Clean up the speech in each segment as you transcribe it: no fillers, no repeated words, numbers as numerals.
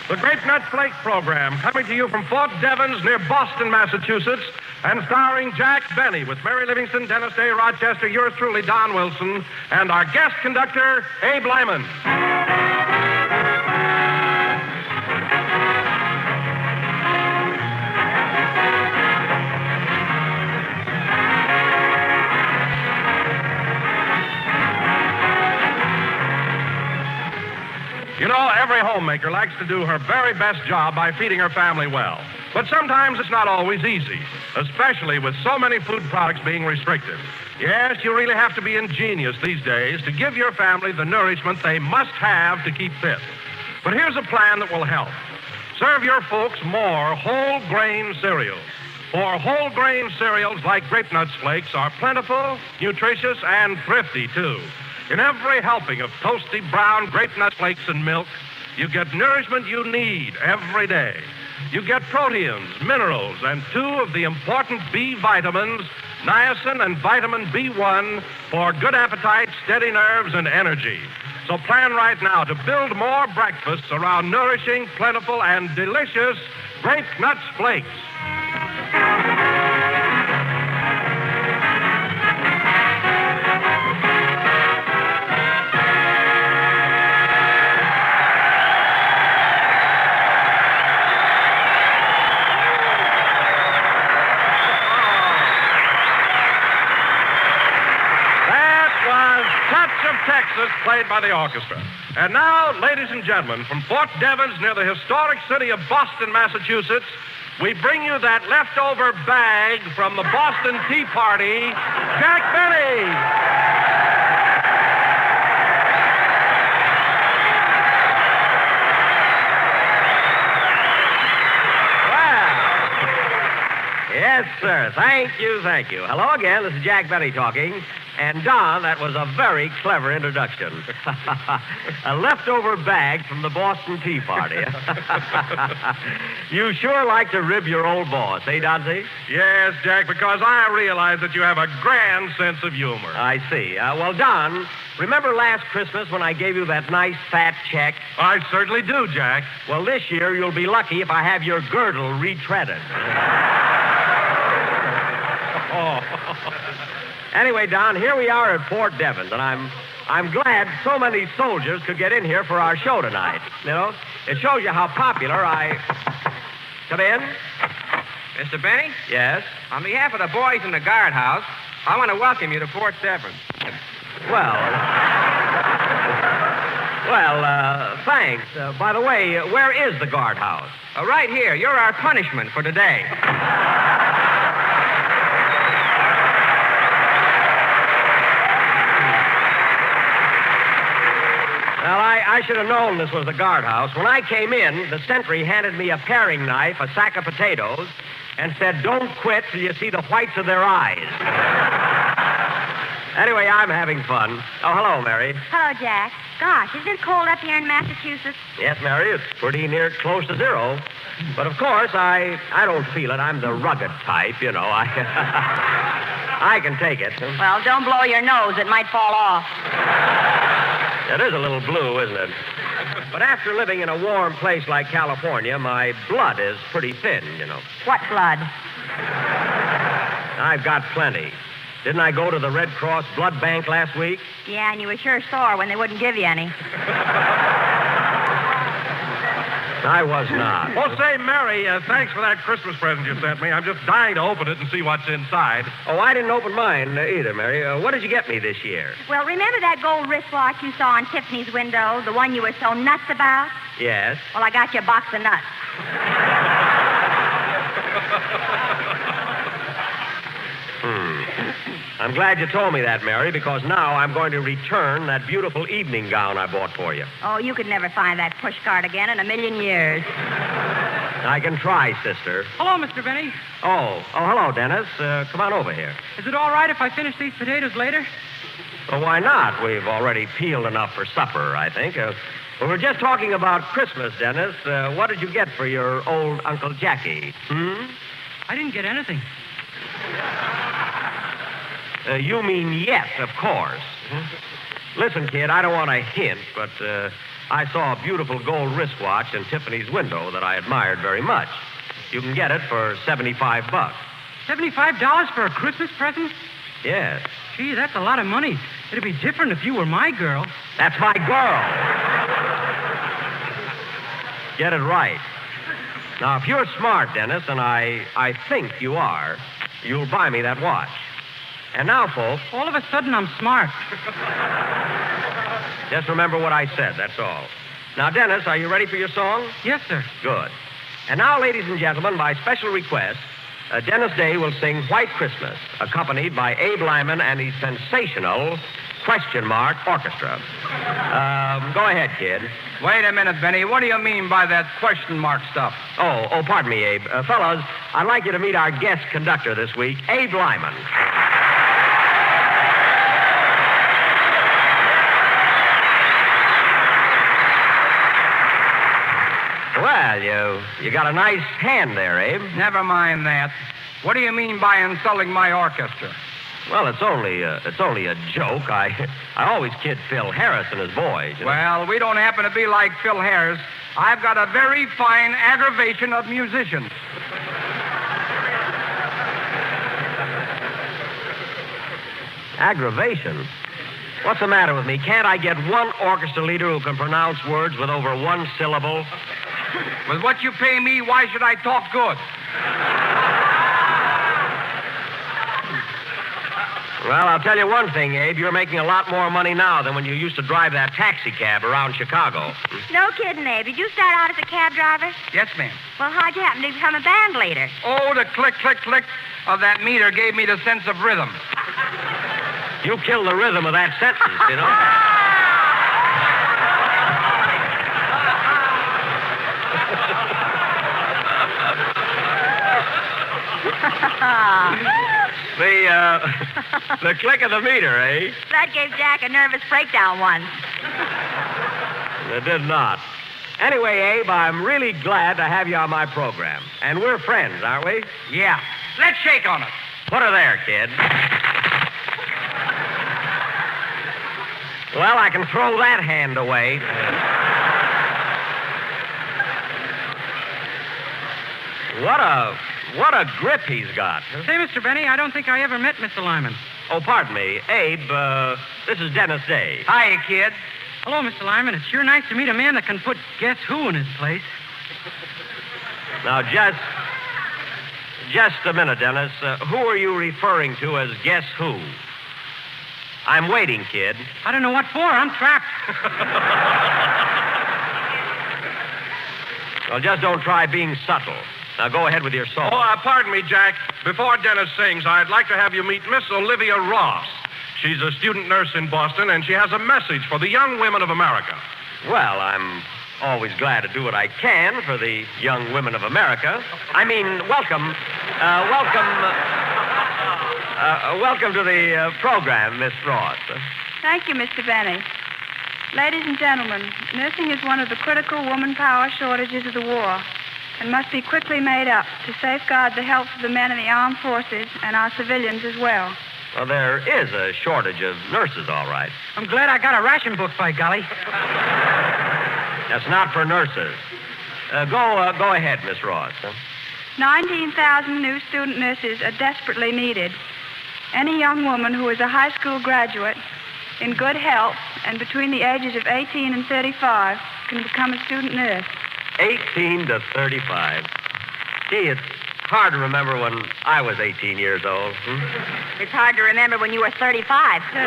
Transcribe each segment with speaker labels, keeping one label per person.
Speaker 1: The Grape Nut Flake program, coming to you from Fort Devons near Boston, Massachusetts, and starring Jack Benny with Mary Livingston, Dennis Day, Rochester, yours truly, Don Wilson, and our guest conductor, Abe Lyman. You know, every homemaker likes to do her very best job by feeding her family well. But sometimes it's not always easy, especially with so many food products being restricted. Yes, you really have to be ingenious these days to give your family the nourishment they must have to keep fit. But here's a plan that will help. Serve your folks more whole grain cereals. For whole grain cereals like Grape Nuts Flakes are plentiful, nutritious, and thrifty, too. In every helping of toasty brown Grape Nut Flakes and milk, you get nourishment you need every day. You get proteins, minerals, and 2 of the important B vitamins, niacin and vitamin B1, for good appetite, steady nerves, and energy. So plan right now to build more breakfasts around nourishing, plentiful, and delicious Grape Nuts Flakes. Texas, played by the orchestra. And now, ladies and gentlemen, from Fort Devons near the historic city of Boston, Massachusetts, we bring you that leftover bag from the Boston Tea Party, Jack Benny.
Speaker 2: Yes, sir. Thank you. Hello again. This is Jack Benny talking. And, Don, that was a very clever introduction. A leftover bag from the Boston Tea Party. You sure like to rib your old boss, eh, Donsey?
Speaker 1: Yes, Jack, because I realize that you have a grand sense of humor.
Speaker 2: I see. Well, Don, remember last Christmas when I gave you that nice fat check?
Speaker 1: I certainly do, Jack.
Speaker 2: Well, this year you'll be lucky if I have your girdle retreaded. Anyway, Don, here we are at Fort Devons, and I'm glad so many soldiers could get in here for our show tonight. You know, it shows you how popular I... Come in.
Speaker 3: Mr. Benny?
Speaker 2: Yes?
Speaker 3: On behalf of the boys in the guardhouse, I want to welcome you to Fort Devons.
Speaker 2: Thanks. By the way, where is the guardhouse?
Speaker 3: Right here. You're our punishment for today.
Speaker 2: Well, I should have known this was the guardhouse. When I came in, the sentry handed me a paring knife, a sack of potatoes, and said, "Don't quit till you see the whites of their eyes." Anyway, I'm having fun. Oh, hello, Mary.
Speaker 4: Hello, Jack. Gosh, isn't it cold up here in Massachusetts?
Speaker 2: Yes, Mary, it's pretty near close to zero. But, of course, I don't feel it. I'm the rugged type, you know. I can take it.
Speaker 4: Well, don't blow your nose. It might fall off.
Speaker 2: It is a little blue, isn't it? But after living in a warm place like California, my blood is pretty thin, you know.
Speaker 4: What blood?
Speaker 2: I've got plenty. Didn't I go to the Red Cross blood bank last week?
Speaker 4: Yeah, and you were sure sore when they wouldn't give you any.
Speaker 2: I was not.
Speaker 1: Well, say, Mary, thanks for that Christmas present you sent me. I'm just dying to open it and see what's inside.
Speaker 2: Oh, I didn't open mine either, Mary. What did you get me this year?
Speaker 4: Well, remember that gold wristwatch you saw on Tiffany's window, the one you were so nuts about?
Speaker 2: Yes.
Speaker 4: Well, I got you a box of nuts.
Speaker 2: I'm glad you told me that, Mary, because now I'm going to return that beautiful evening gown I bought for you.
Speaker 4: Oh, you could never find that pushcart again in a million years.
Speaker 2: I can try, sister.
Speaker 5: Hello, Mr. Benny.
Speaker 2: Oh, hello, Dennis. Come on over here.
Speaker 5: Is it all right if I finish these potatoes later?
Speaker 2: Well, why not? We've already peeled enough for supper, I think. We were just talking about Christmas, Dennis. What did you get for your old Uncle Jackie?
Speaker 5: I didn't get anything.
Speaker 2: You mean yes, of course. Listen, kid, I don't want to hint, but I saw a beautiful gold wristwatch in Tiffany's window that I admired very much. You can get it for $75.
Speaker 5: $75 for a Christmas present?
Speaker 2: Yes.
Speaker 5: Gee, that's a lot of money. It'd be different if you were my girl.
Speaker 2: That's my girl. Get it right. Now, if you're smart, Dennis, and I think you are, you'll buy me that watch. And now, folks,
Speaker 5: All of a sudden, I'm smart.
Speaker 2: just remember what I said, that's all. Now, Dennis, are you ready for your song?
Speaker 5: Yes, sir.
Speaker 2: Good. And now, ladies and gentlemen, by special request, Dennis Day will sing White Christmas, accompanied by Abe Lyman and his sensational Orchestra. Go ahead, kid.
Speaker 3: Wait a minute, Benny. What do you mean by that question mark stuff?
Speaker 2: Oh, pardon me, Abe. Fellows, I'd like you to meet our guest conductor this week, Abe Lyman. Well, you got a nice hand there, Abe.
Speaker 3: Never mind that. What do you mean by insulting my orchestra?
Speaker 2: Well, it's only a joke. I always kid Phil Harris and his boys. You know?
Speaker 3: Well, we don't happen to be like Phil Harris. I've got a very fine aggravation of musicians.
Speaker 2: Aggravation? What's the matter with me? Can't I get one orchestra leader who can pronounce words with over one syllable?
Speaker 3: With what you pay me, why should I talk good?
Speaker 2: Well, I'll tell you one thing, Abe. You're making a lot more money now than when you used to drive that taxi cab around Chicago.
Speaker 4: No kidding, Abe. Did you start out as a cab driver?
Speaker 3: Yes, ma'am.
Speaker 4: Well, how'd you happen to become a band leader?
Speaker 3: Oh, the click, click, click of that meter gave me the sense of rhythm.
Speaker 2: You killed the rhythm of that sentence, you know? The click of the meter, eh?
Speaker 4: That gave Jack a nervous breakdown once.
Speaker 2: It did not. Anyway, Abe, I'm really glad to have you on my program. And we're friends, aren't we?
Speaker 3: Yeah. Let's shake on it.
Speaker 2: Put her there, kid. Well, I can throw that hand away. What a grip he's got.
Speaker 5: Say, Mr. Benny, I don't think I ever met Mr. Lyman.
Speaker 2: Oh, pardon me. Abe, this is Dennis Day.
Speaker 3: Hiya, kid.
Speaker 5: Hello, Mr. Lyman. It's sure nice to meet a man that can put Guess Who in his place.
Speaker 2: Now, just a minute, Dennis. Who are you referring to as Guess Who? I'm waiting, kid.
Speaker 5: I don't know what for. I'm trapped.
Speaker 2: Well, just don't try being subtle. Now, go ahead with your song.
Speaker 1: Oh, pardon me, Jack. Before Dennis sings, I'd like to have you meet Miss Olivia Ross. She's a student nurse in Boston, and she has a message for the young women of America.
Speaker 2: Well, I'm always glad to do what I can for the young women of America. I mean, welcome to the program, Miss Ross.
Speaker 6: Thank you, Mr. Benny. Ladies and gentlemen, nursing is one of the critical woman power shortages of the war and must be quickly made up to safeguard the health of the men in the armed forces and our civilians as well.
Speaker 2: Well, there is a shortage of nurses, all right.
Speaker 5: I'm glad I got a ration book, by golly.
Speaker 2: That's not for nurses. Go ahead, Miss Ross.
Speaker 6: 19,000 new student nurses are desperately needed. Any young woman who is a high school graduate, in good health, and between the ages of 18 and 35 can become a student nurse.
Speaker 2: 18 to 35. Gee, it's hard to remember when I was 18 years old.
Speaker 4: It's hard to remember when you were 35, too.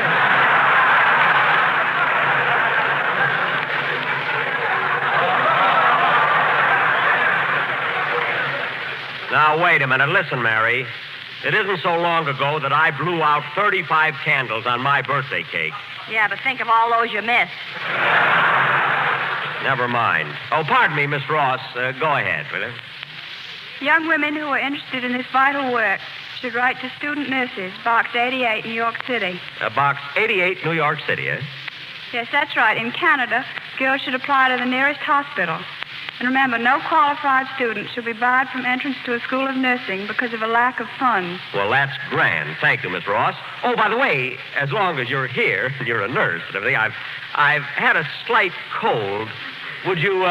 Speaker 2: Now, wait a minute. Listen, Mary. It isn't so long ago that I blew out 35 candles on my birthday cake.
Speaker 4: Yeah, but think of all those you missed.
Speaker 2: Never mind. Oh, pardon me, Miss Ross. Go ahead, will you?
Speaker 6: Young women who are interested in this vital work should write to Student Nurses, Box 88, New York City.
Speaker 2: Box 88, New York City, eh?
Speaker 6: Yes, that's right. In Canada, girls should apply to the nearest hospital. And remember, no qualified student should be barred from entrance to a school of nursing because of a lack of funds.
Speaker 2: Well, that's grand. Thank you, Miss Ross. Oh, by the way, as long as you're here, you're a nurse and everything, I've had a slight cold. Would you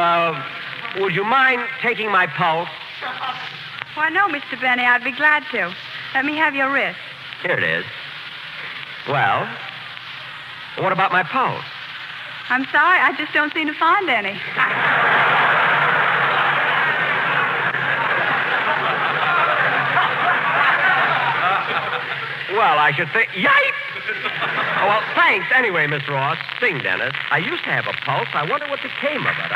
Speaker 2: mind taking my pulse?
Speaker 6: Why, no, Mr. Benny, I'd be glad to. Let me have your wrist.
Speaker 2: Here it is. Well, what about my pulse?
Speaker 6: I'm sorry, I just don't seem to find any.
Speaker 2: Well, I should think... Yipe! Oh, well, thanks anyway, Miss Ross. Sing, Dennis. I used to have a pulse. I wonder what became of it.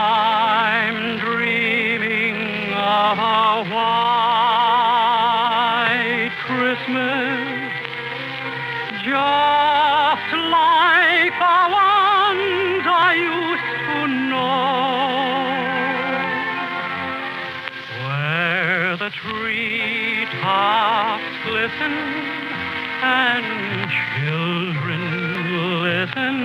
Speaker 5: I'm dreaming of a white Christmas, just like the ones I used to know, where the treetops glisten and children listen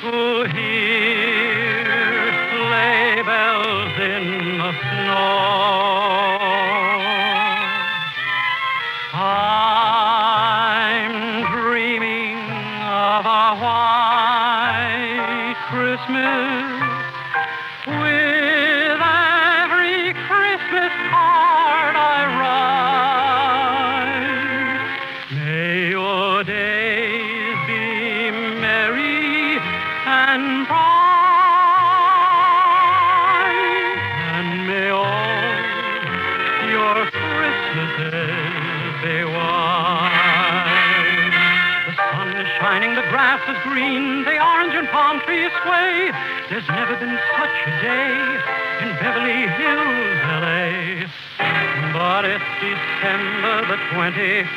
Speaker 5: to hear sleigh bells in the snow. I'm dreaming of a white Christmas with every Christmas card I write. May your days be merry and bright, and may all your Christmases be white. The sun is shining, the grass is green, the orange and palm trees sway. There's never been such a day in Beverly Hills, L.A. But it's December the 24th,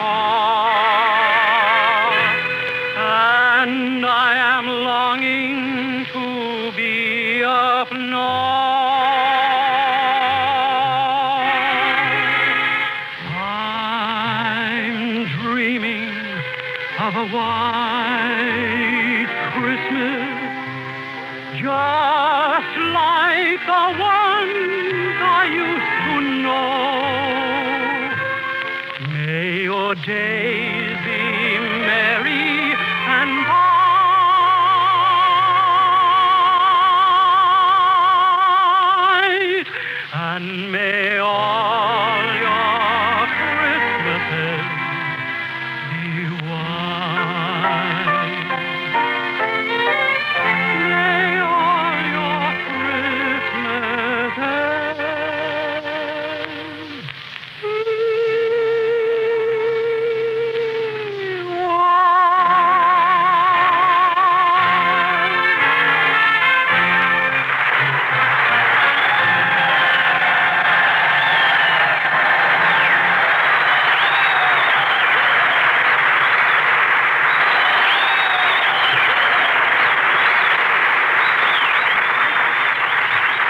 Speaker 5: and I am longing to be up north. I'm dreaming of a white Christmas, just like the ones I used to know. May your days be merry and bright, and may all your Christmases be white. May all your Christmases be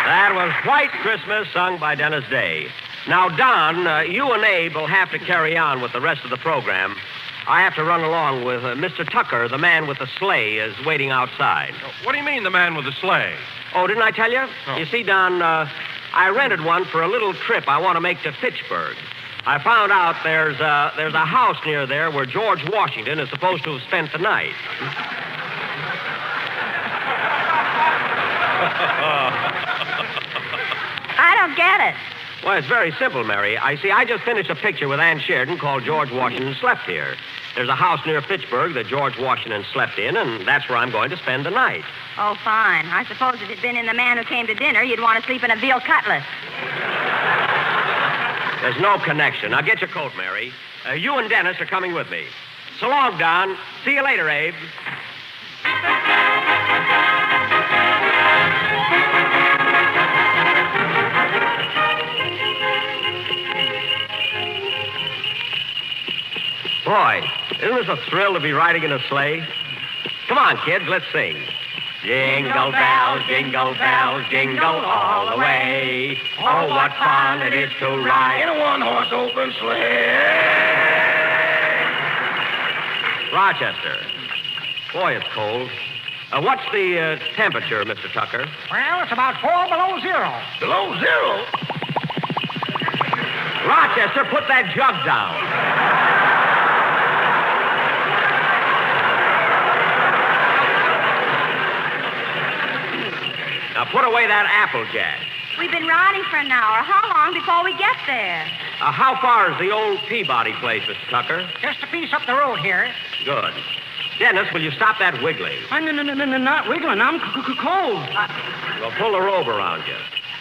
Speaker 2: That was White Christmas, sung by Dennis Day. Now, Don, you and Abe will have to carry on with the rest of the program. I have to run along with Mr. Tucker, the man with the sleigh, is waiting outside.
Speaker 1: What do you mean, the man with the sleigh?
Speaker 2: Oh, didn't I tell you?
Speaker 1: No.
Speaker 2: You see, Don, I rented one for a little trip I want to make to Fitchburg. I found out there's a house near there where George Washington is supposed to have spent the night.
Speaker 4: I don't get it.
Speaker 2: Well, it's very simple, Mary. I just finished a picture with Ann Sheridan called George Washington Slept Here. There's a house near Fitchburg that George Washington slept in, and that's where I'm going to spend the night.
Speaker 4: Oh, fine. I suppose if it'd been in The Man Who Came to Dinner, you'd want to sleep in a veal cutlet.
Speaker 2: There's no connection. Now, get your coat, Mary. You and Dennis are coming with me. So long, Don. See you later, Abe. Boy, Isn't this a thrill to be riding in a sleigh? Come on, kids, let's sing. Jingle bells, jingle all the way. Oh, what fun it is to ride in a one-horse open sleigh. Rochester. Boy, it's cold. What's the temperature, Mr. Tucker?
Speaker 3: Well, it's about 4 below zero.
Speaker 2: Below zero? Rochester, put that jug down. Now put away that Applejack.
Speaker 4: We've been riding for an hour. How long before we get there?
Speaker 2: How far is the old Peabody place, Mr. Tucker?
Speaker 3: Just a piece up the road here.
Speaker 2: Good. Dennis, will you stop that wiggling?
Speaker 5: No, not wiggling. I'm cold.
Speaker 2: Well, pull the robe around you.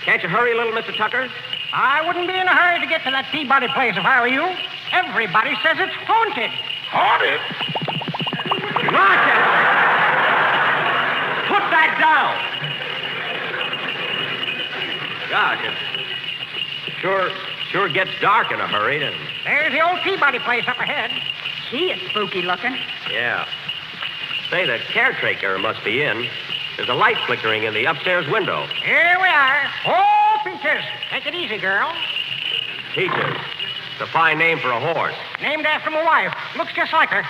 Speaker 2: Can't you hurry a little, Mr. Tucker?
Speaker 3: I wouldn't be in a hurry to get to that Peabody place if I were you. Everybody says it's haunted.
Speaker 2: Haunted? Rochester! Put that down! Gosh, it sure gets dark in a hurry, doesn't it?
Speaker 3: There's the old Peabody place up ahead.
Speaker 4: Gee, it's spooky looking.
Speaker 2: Yeah. Say, the caretaker must be in. There's a light flickering in the upstairs window.
Speaker 3: Here we are. Oh, Peaches. Take it easy, girl.
Speaker 2: Peaches. It's a fine name for a horse.
Speaker 3: Named after my wife. Looks just like her.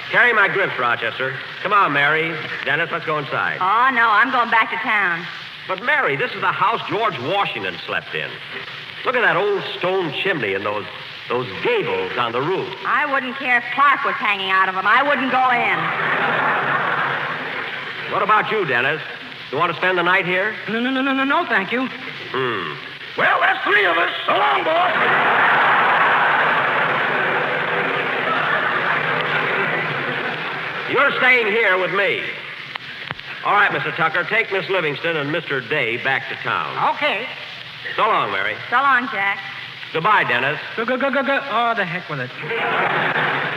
Speaker 2: Carry my grips, Rochester. Come on, Mary. Dennis, let's go inside.
Speaker 4: Oh, no, I'm going back to town.
Speaker 2: But, Mary, this is the house George Washington slept in. Look at that old stone chimney and those gables on the roof.
Speaker 4: I wouldn't care if Clark was hanging out of them. I wouldn't go in.
Speaker 2: What about you, Dennis? You want to spend the night here?
Speaker 5: No, thank you.
Speaker 2: Well, that's 3 of us. So long, boy. You're staying here with me. All right, Mr. Tucker, take Miss Livingston and Mr. Day back to town.
Speaker 3: Okay.
Speaker 2: So long, Mary.
Speaker 4: So long, Jack.
Speaker 2: Goodbye, Dennis.
Speaker 5: Go. Oh, the heck with it.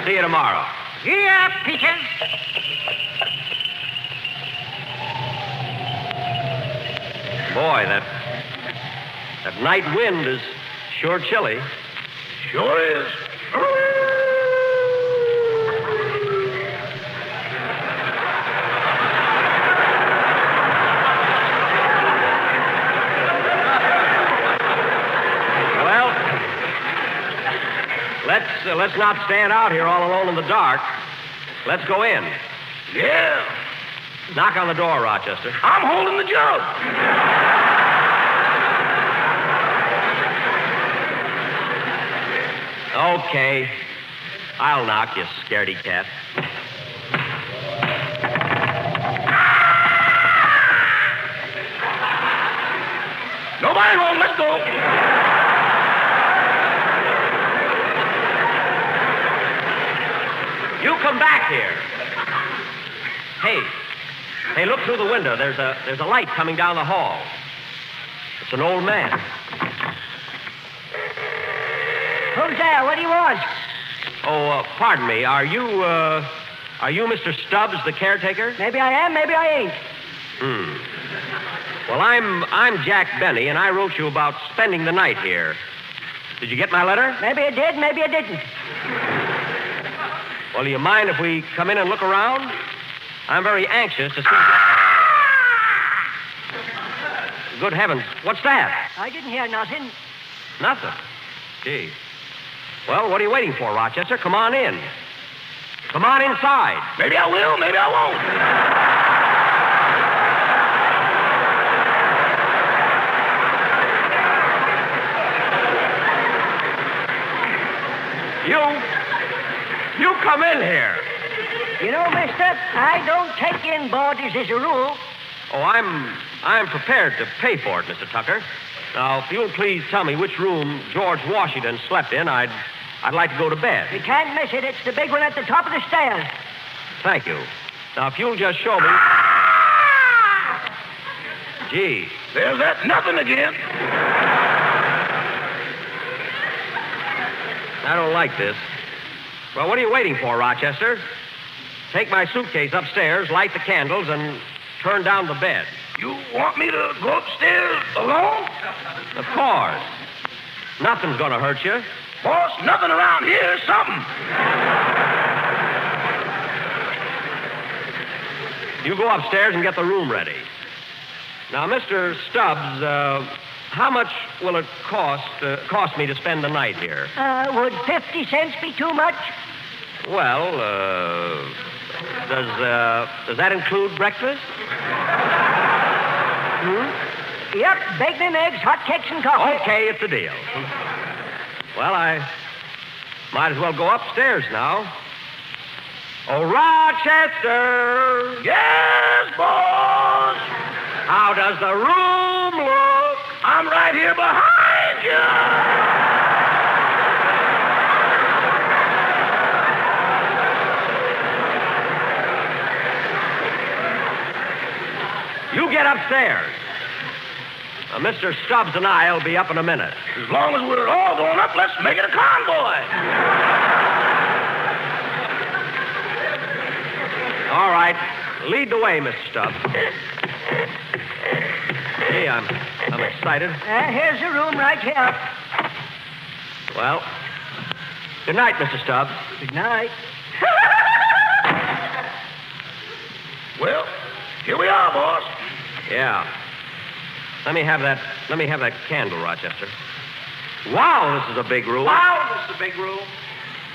Speaker 2: See you tomorrow.
Speaker 3: Yeah, Peaches.
Speaker 2: Boy, that night wind is sure chilly.
Speaker 1: Sure is.
Speaker 2: Let's not stand out here all alone in the dark. Let's go in.
Speaker 1: Yeah.
Speaker 2: Knock on the door, Rochester.
Speaker 1: I'm holding the jug.
Speaker 2: Okay. I'll knock, you scaredy cat.
Speaker 1: Nobody home. Let's go.
Speaker 2: You come back here. Hey, look through the window. There's a light coming down the hall. It's an old man.
Speaker 3: Who's there? What do you want?
Speaker 2: Oh, pardon me. Are you Mr. Stubbs, the caretaker?
Speaker 3: Maybe I am, maybe I ain't.
Speaker 2: Well, I'm Jack Benny, and I wrote you about spending the night here. Did you get my letter?
Speaker 3: Maybe I did, maybe I didn't.
Speaker 2: Well, do you mind if we come in and look around? I'm very anxious to see... Good heavens, what's that?
Speaker 3: I didn't hear nothing.
Speaker 2: Nothing. Gee. Well, what are you waiting for, Rochester? Come on in. Come on inside.
Speaker 1: Maybe I will, maybe I won't.
Speaker 2: You come in here.
Speaker 3: You know, mister, I don't take in boarders as a rule.
Speaker 2: Oh, I'm prepared to pay for it, Mr. Tucker. Now, if you'll please tell me which room George Washington slept in, I'd like to go to bed.
Speaker 3: You can't miss it. It's the big one at the top of the stairs.
Speaker 2: Thank you. Now, if you'll just show me... Gee.
Speaker 1: There's that nothing again.
Speaker 2: I don't like this. Well, what are you waiting for, Rochester? Take my suitcase upstairs, light the candles, and turn down the bed.
Speaker 1: You want me to go upstairs alone?
Speaker 2: Of course. Nothing's going to hurt you.
Speaker 3: Boss, nothing around here is something.
Speaker 2: You go upstairs and get the room ready. Now, Mr. Stubbs, how much will it cost me to spend the night here?
Speaker 7: Would 50 cents be too much?
Speaker 2: Well, does that include breakfast?
Speaker 7: Yep, bacon and eggs, hot cakes and coffee.
Speaker 2: Okay, it's a deal. Well, I might as well go upstairs now. Oh, Rochester!
Speaker 3: Yes, boss.
Speaker 2: How does the room look?
Speaker 3: I'm right here behind you.
Speaker 2: You get upstairs. Now, Mr. Stubbs and I will be up in a minute.
Speaker 3: As long as we're all going up, let's make it a convoy.
Speaker 2: All right. Lead the way, Mr. Stubbs. Gee, I'm excited.
Speaker 7: Here's the room right here.
Speaker 2: Well, good night, Mr. Stubbs.
Speaker 7: Good night.
Speaker 3: Well, here we are, boss.
Speaker 2: Yeah. Let me have that candle, Rochester. Wow, this is a big room.
Speaker 3: Wow, this is a big room.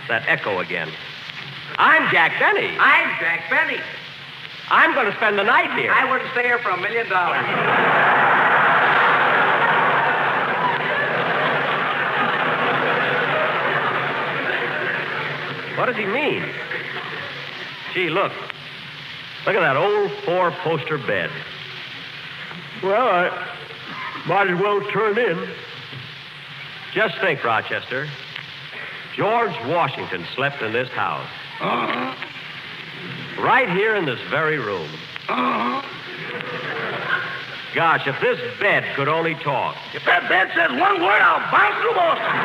Speaker 2: That echo again. I'm Jack Benny.
Speaker 3: I'm Jack Benny.
Speaker 2: I'm going to spend the night here.
Speaker 3: I wouldn't stay here for $1 million.
Speaker 2: What does he mean? Gee, look. Look at that old four-poster bed. Well, I might as well turn in. Just think, Rochester. George Washington slept in this house.
Speaker 3: Uh-huh.
Speaker 2: Right here in this very room.
Speaker 3: Uh-huh.
Speaker 2: Gosh, if this bed could only talk.
Speaker 3: If that bed says one word, I'll bounce through Boston.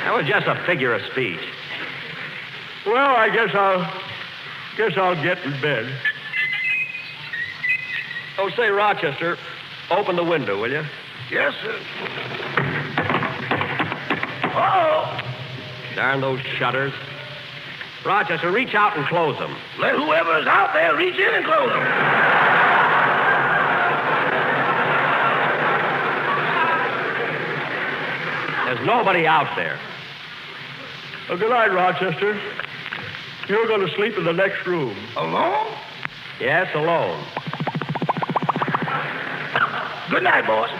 Speaker 2: That was just a figure of speech.
Speaker 8: Well, I guess I'll get in bed.
Speaker 2: Oh, say, Rochester, open the window, will you?
Speaker 3: Yes, sir. Uh-oh.
Speaker 2: Darn those shutters. Rochester, reach out and close them.
Speaker 3: Let whoever is out there reach in and close them.
Speaker 2: There's nobody out there.
Speaker 8: Well, good night, Rochester. You're going to sleep in the next room.
Speaker 3: Alone?
Speaker 2: Yes, alone.
Speaker 3: Good night, boss.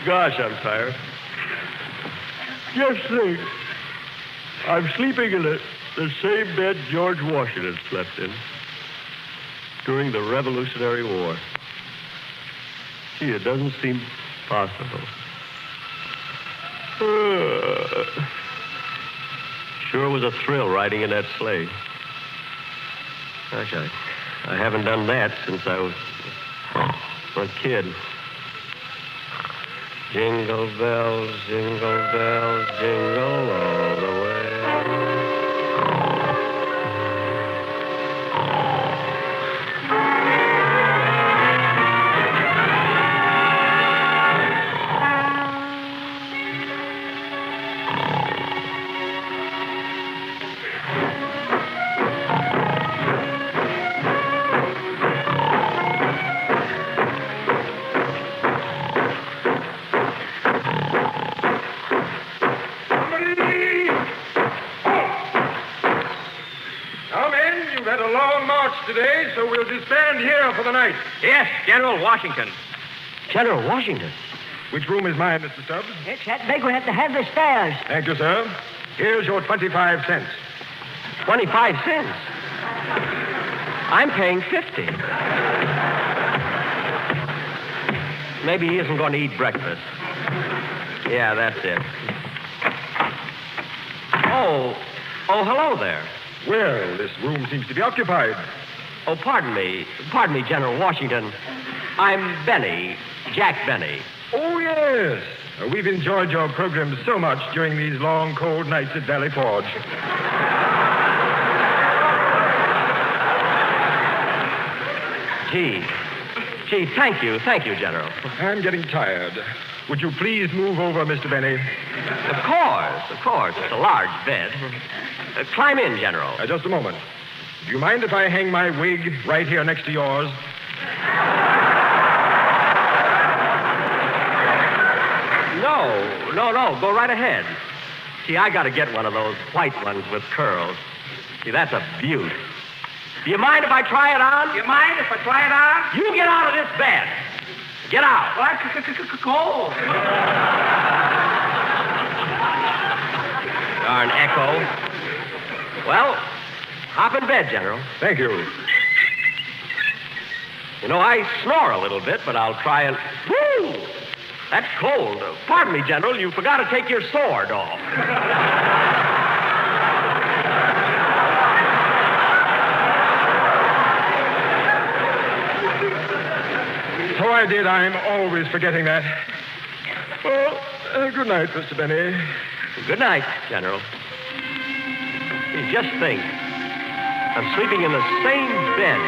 Speaker 8: Gosh, I'm tired. Just think. I'm sleeping in the same bed George Washington slept in during the Revolutionary War. Gee, it doesn't seem possible. Sure was a thrill riding in that sleigh. Gosh, I haven't done that since I was a kid. Jingle bells, jingle all the way.
Speaker 1: Today, so we'll disband here for the night.
Speaker 2: Yes, General Washington. General Washington?
Speaker 1: Which room is mine, Mr. Stubbs?
Speaker 7: It's that big one at the head of the stairs.
Speaker 1: Thank you, sir. Here's your 25 cents.
Speaker 2: 25 cents? I'm paying 50. Maybe he isn't going to eat breakfast. Yeah, that's it. Oh, hello there.
Speaker 1: Well, this room seems to be occupied.
Speaker 2: Oh, pardon me, General Washington. I'm Benny, Jack Benny.
Speaker 1: Oh, yes. We've enjoyed your program so much during these long, cold nights at Valley Forge.
Speaker 2: Gee, Gee, thank you, General.
Speaker 9: I'm getting tired. Would you please move over, Mr. Benny?
Speaker 2: Of course. It's a large bed. Climb in, General.
Speaker 9: Just a moment. Do you mind if I hang my wig right here next to yours?
Speaker 2: No. Go right ahead. See, I got to get one of those white ones with curls. See, that's a beaut. Do you mind if I try it on?
Speaker 3: You mind if I try it on?
Speaker 2: You get out of this bed. Get out.
Speaker 3: Cold.
Speaker 2: Darn echo. Well, hop in bed, General.
Speaker 9: Thank you.
Speaker 2: You know, I snore a little bit, but I'll try and... Woo! That's cold. Pardon me, General. You forgot to take your sword off.
Speaker 9: So I did. I'm always forgetting that. Well, good night, Mr. Benny.
Speaker 2: Good night, General. You just think. I'm sleeping in the same bed.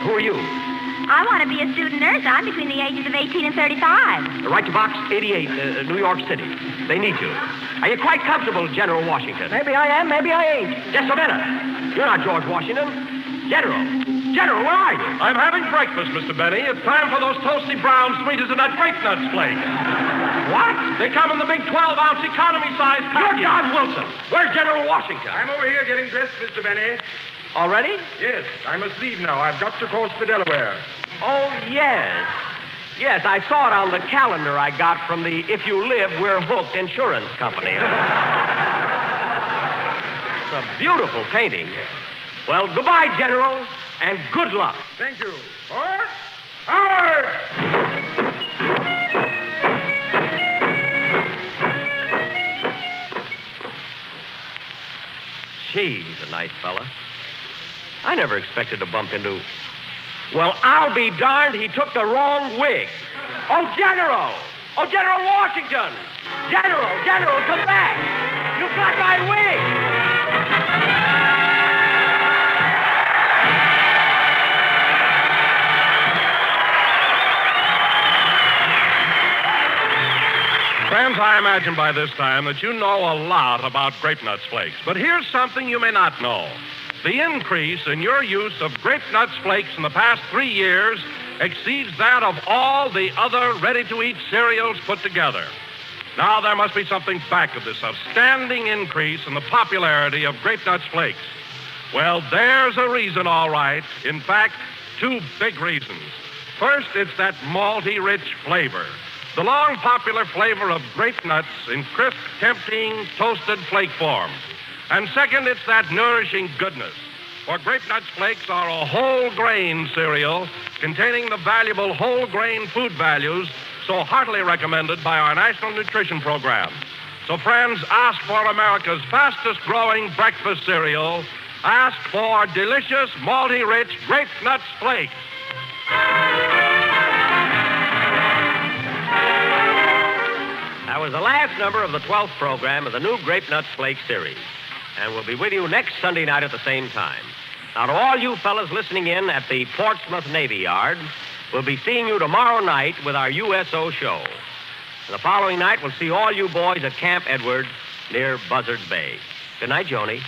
Speaker 2: Who are you?
Speaker 4: I want to be a student nurse. I'm between the ages of 18 and 35.
Speaker 2: Right to Box 88, New York City. They need you. Are you quite comfortable, General Washington?
Speaker 7: Maybe I am, maybe I ain't.
Speaker 2: Just a minute. You're not George Washington. General, where are you?
Speaker 1: I'm having breakfast, Mr. Benny. It's time for those toasty brown sweeties and that grape nuts flake.
Speaker 2: What?
Speaker 1: They come in the big 12-ounce economy size package.
Speaker 2: You're John Wilson. Where's General Washington?
Speaker 9: I'm over here getting dressed, Mr. Benny.
Speaker 2: Already?
Speaker 9: Yes, I must leave now. I've got to cross the Delaware.
Speaker 2: Oh, yes. Yes, I saw it on the calendar I got from the If You Live, We're Hooked insurance company. It's a beautiful painting. Well, goodbye, General, and good luck.
Speaker 9: Thank you. Forward! Forward!
Speaker 2: Gee, he's a nice fella. I never expected to bump into... Well, I'll be darned, he took the wrong wig. Oh, General! Oh, General Washington! General, come back! You've got my wig!
Speaker 1: Friends, I imagine by this time that you know a lot about grape nuts flakes. But here's something you may not know. The increase in your use of grape nuts flakes in the past 3 years exceeds that of all the other ready-to-eat cereals put together. Now, there must be something back of this outstanding increase in the popularity of grape nuts flakes. Well, there's a reason, all right. In fact, 2 big reasons. First, it's that malty, rich flavor. The long popular flavor of grape nuts in crisp, tempting, toasted flake form. And second, it's that nourishing goodness. For Grape Nuts Flakes are a whole grain cereal containing the valuable whole grain food values so heartily recommended by our National Nutrition Program. So, friends, ask for America's fastest growing breakfast cereal. Ask for delicious, malty rich Grape Nuts Flakes.
Speaker 2: That was the last number of the 12th program of the new Grape Nuts Flakes series. And we'll be with you next Sunday night at the same time. Now, to all you fellas listening in at the Portsmouth Navy Yard, we'll be seeing you tomorrow night with our USO show. And the following night, we'll see all you boys at Camp Edward near Buzzards Bay. Good night, Joni.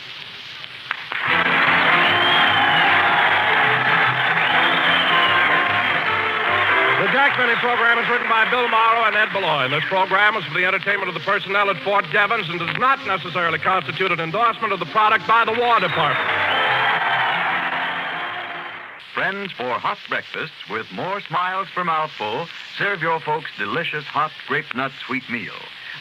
Speaker 1: The Jack Benny program is written by Bill Morrow and Ed Beloy. This program is for the entertainment of the personnel at Fort Devons and does not necessarily constitute an endorsement of the product by the War Department.
Speaker 10: Friends, for hot breakfasts with more smiles per mouthful, serve your folks delicious hot Grape Nut Sweet Meal,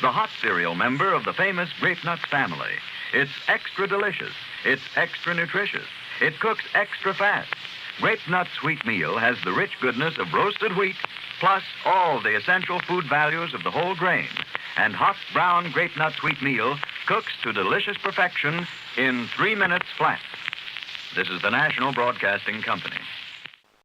Speaker 10: the hot cereal member of the famous Grape Nuts family. It's extra delicious. It's extra nutritious. It cooks extra fast. Grape Nut Sweet Meal has the rich goodness of roasted wheat, plus all the essential food values of the whole grain. And hot brown Grape Nut Sweet Meal cooks to delicious perfection in 3 minutes flat. This is the National Broadcasting Company.